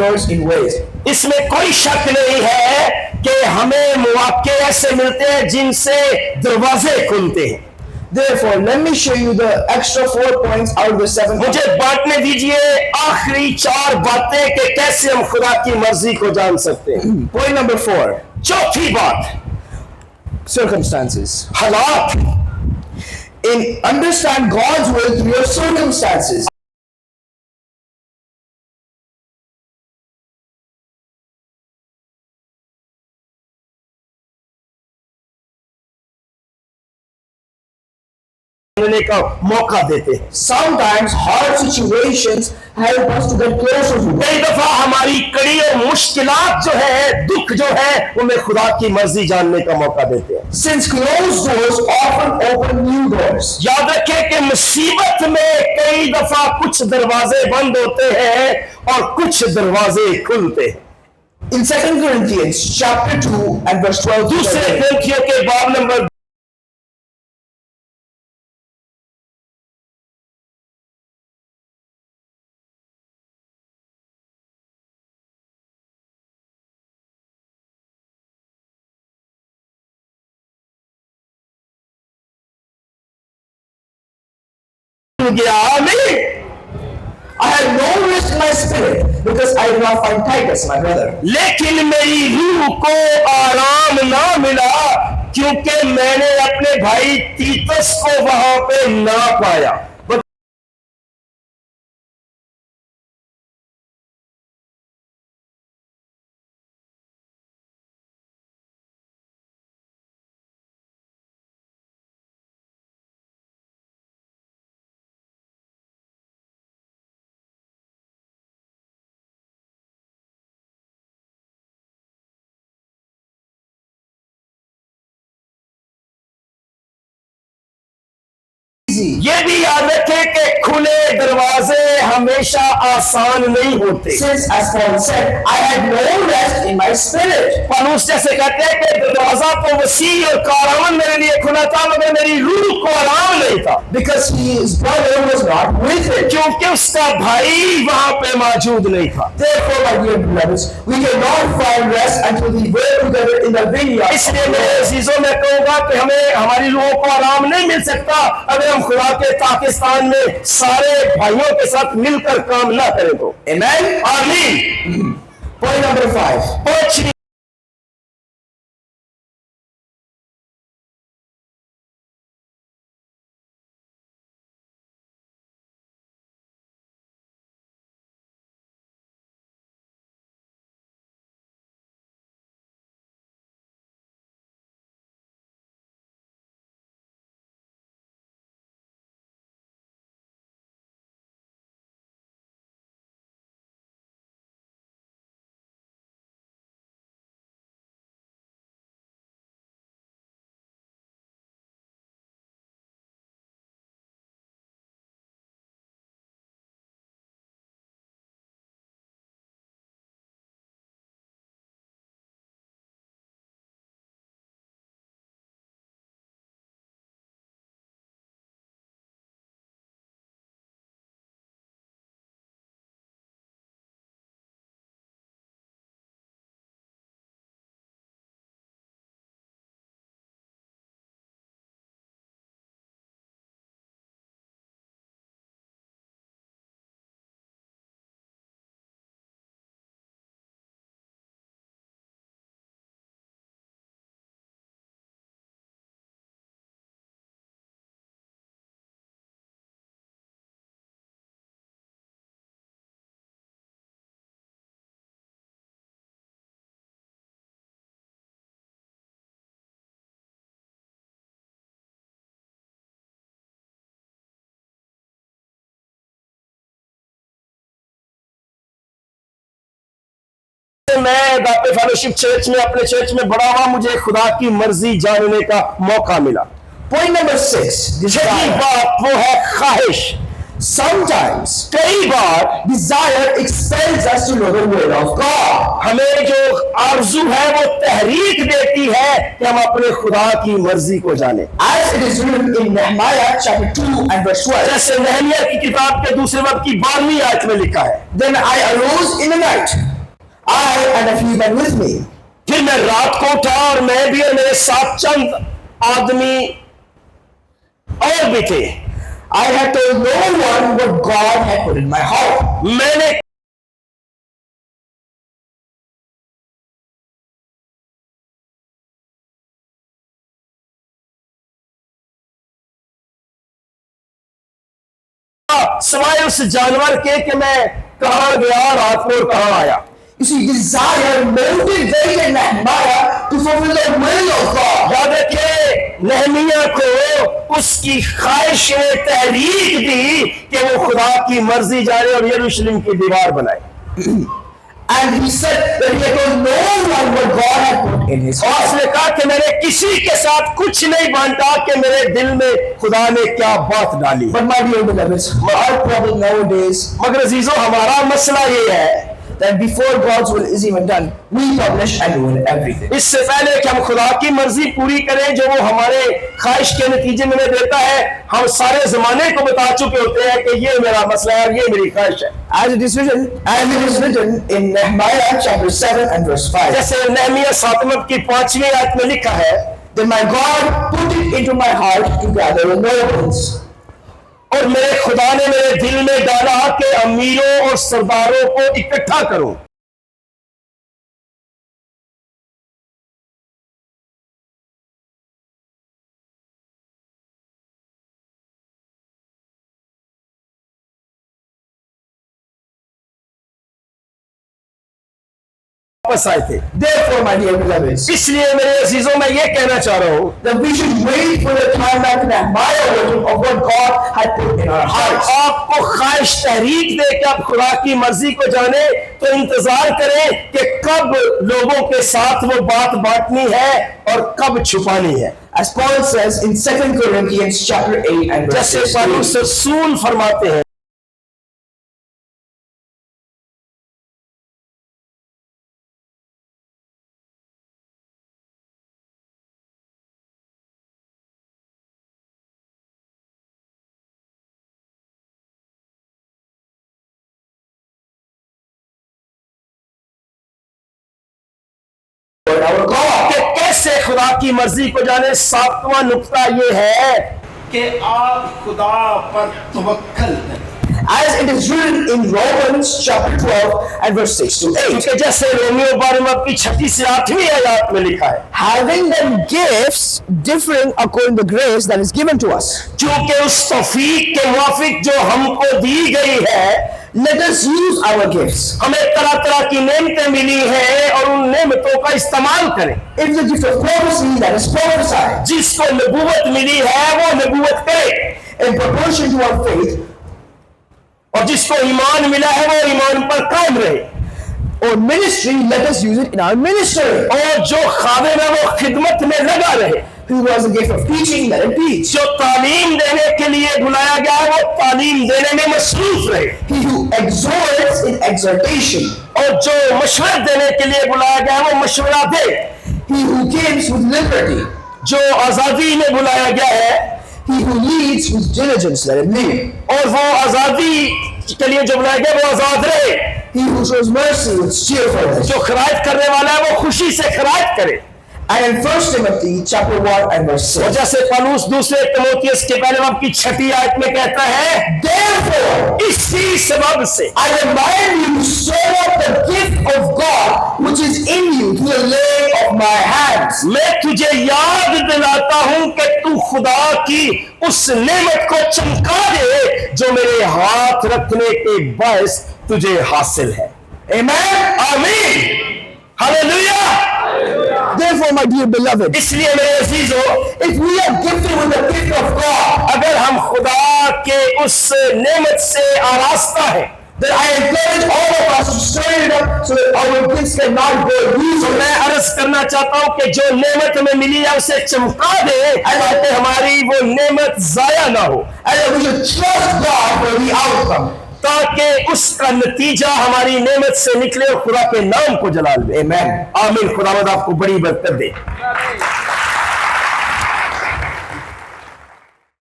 in ways. इसमें कोई शक नहीं है कि हमें मौके ऐसे मिलते हैं जिनसे दरवाजे खुलते हैं. Therefore, let me show you the extra 4 points out of the 7 points. मुझे बांटने दीजिए आखिरी 4 बातें कि कैसे हम खुदा की मर्जी को जान सकते हैं. Point number 4. चौथी बात, Circumstances. हालात. Understand God's will through your circumstances. का मौका देते हैं. Sometimes hard situations help us to get closer to God. कई दफा हमारी कड़ी और मुश्किलात जो है, दुख जो है, हमें खुदा की मर्जी जानने का मौका देते हैं. Since closed doors often open new doors. याद रखें कि मुसीबत में कई दफा कुछ दरवाजे बंद होते हैं और कुछ दरवाजे खुलते हैं. In 2 Corinthians chapter 2 and verse 12. दूसरे ग्रंथियों के बाब नंबर गया नहीं. I had no rest in my spirit because I did not find Titus, my brother. लेकिन मेरी रूह को आराम ना मिला क्योंकि मैंने अपने भाई तीतस को वहां पे ना पाया. ये भी याद रखें कि खुले दरवाजे हमेशा आसान नहीं होते. Since, as Paul said, I had no rest in my spirit. पौलुस जैसे कहते हैं कि दरवाजा तो वसी और कारआमद मेरे लिए खुला था मगर मेरी रूह को आराम नहीं था. Because his brother was not with him. क्योंकि उसका भाई वहां पे मौजूद नहीं था. Therefore, my dear brothers, we cannot find rest until we were together in the vineyard. इसलिए मेरे अजीजों में कहूंगा कि हमें हमारी रूहों को आराम नहीं मिल सकता अगर हम खुदा के पाकिस्तान में सारे भाइयों के साथ मिलकर काम ना करें तो. Amen. आमीन. Point number 5. पांचवी मैं दापे फेलोशिप चर्च में अपने चर्च में बड़ा हुआ, मुझे खुदा की मर्जी जानने का मौका मिला. Point number 6. छठी बात वो है ख्वाहिश. Sometimes कई बार desire expels us to know the word of God. हमें जो आरज़ू है वो तहरीक देती है कि हम अपने खुदा की मर्जी को जाने. As it is written in Nehemiah chapter 2 and verse 12. जैसे नहमिया की किताब के दूसरे बाब की 12वीं आयत में लिखा है. Then I arose in the night I and a few men with me. फिर मैं रात को उठा और मैं भी और मेरे साथ चंद आदमी और भी थे। I had told no one what God had put in my heart. मैंने सिवाय उस जानवर के कि मैं कहां गया रात को और कहां आया। You see, desire motivated Nehemiah to fulfill the will of God. याद रखिए, नहमिया को उसकी ख्वाहिश ने तहरीक दी कि वो खुदा की मर्जी जाने और यरूशलेम की दीवार बनाए। And he said that he had told no one what God had put in his और heart. उसने कहा कि मैंने किसी के साथ कुछ नहीं बांटा कि मेरे दिल में खुदा ने क्या बात डाली। But my dear beloveds, our problem nowadays, मगर अजीजों, हमारा मसला ये है that before God's will is even done, we publish and ruin everything. इससे पहले कि हम खुदा की मर्जी पूरी करें जो वो हमारे ख्वाहिश के नतीजे में हमें देता है, हम सारे जमाने को बता चुके होते हैं कि ये मेरा मसला है, ये मेरी ख्वाहिश है। As it is written in Nehemiah chapter 7 and verse 5. जैसे नहमिया 7 की 5वीं आयत में लिखा है, Then my God put it into my heart to gather the nobles. और मेरे खुदा ने मेरे दिल में डाला कि अमीरों और सरदारों को इकट्ठा करूं। वापस आए थे। Therefore, my dear beloveds, इसलिए मेरे अजीजों, मैं ये कहना चाह रहा हूं that we should wait for the time that Nehemiah wrote of what God had put in our hearts. आपको ख्वाहिश तहरीक दे कि आप खुदा की मर्जी को जाने, तो इंतजार करें कि कब लोगों के साथ वो बात बांटनी है और कब छुपानी है। As Paul says in 2 Corinthians chapter 8 and verse जैसे 16. पौलुस रसूल फरमाते हैं, Our God. कि कैसे खुदा की मर्जी को जाने। 7वां नुक्ता ये है कि आप खुदा पर तवक्कल करें। As it is written in Romans chapter 12 and verse 6 to 8. क्योंकि जैसे रोमियो 12 की 6 से 8वीं आयत में लिखा है, Having them gifts differing according to the grace that is given to us. क्योंकि उस तौफीक के मुआफिक जो हमको दी गई है, Let us use our gifts. हमें तरह तरह की नेमतें मिली हैं और उन नेमतों का इस्तेमाल करें। If the gift of prophecy, that is prophesy, जिसको नबूवत मिली है वो नबूवत करे, in proportion to our faith, और जिसको ईमान मिला है वो ईमान पर कायम रहे। or ministry, let us use it in our ministry. और जो खादिम है वो खिदमत में लगा रहे। Who has the gift of teaching, let him teach. जो तालीम देने के लिए बुलाया गया है वो तालीम देने में मसरूफ रहे। He who exhorts in exhortation. और जो मशवरा देने के लिए बुलाया गया है वो मशवरा दे। He who gives with liberty. जो आजादी में बुलाया गया है, He who leads with diligence, let him lead. और वो आजादी के लिए जो बुलाया गया वो आजाद रहे। He who shows mercy with cheerfulness. जो खिरायत करने वाला है वो खुशी से खिरायत करे। And in 1 Timothy chapter 1 and verse और 6. जैसे पौलुस दूसरे तीमुथियुस के पहले बाब की 6वीं आयत में कहता है, Therefore, इसी सबब से I remind you to stir up the gift of God which is in you through the laying of my hands. मैं तुझे याद दिलाता हूं कि तू खुदा की उस नेमत को चमका दे जो मेरे हाथ रखने के बायस तुझे हासिल है। Amen. आमीन, hallelujah. Therefore, my dear beloved, इसलिए मेरे अजीजों, if we are gifted with the gift of God, अगर हम खुदा के उस नेमत से आरास्ता है, then I encourage all of us to stir it up so that our gifts cannot go तो loose. मैं अर्ज करना चाहता हूं कि जो नेमत हमें मिली है उसे चमका दे ताकि हमारी वो नेमत जाया ना हो, And that we should trust God for the outcome. ताकि उसका नतीजा हमारी नेमत से निकले और खुदा के नाम को जलाल दे। Amen. आमीन। खुदावंद आपको बड़ी बरकत दे।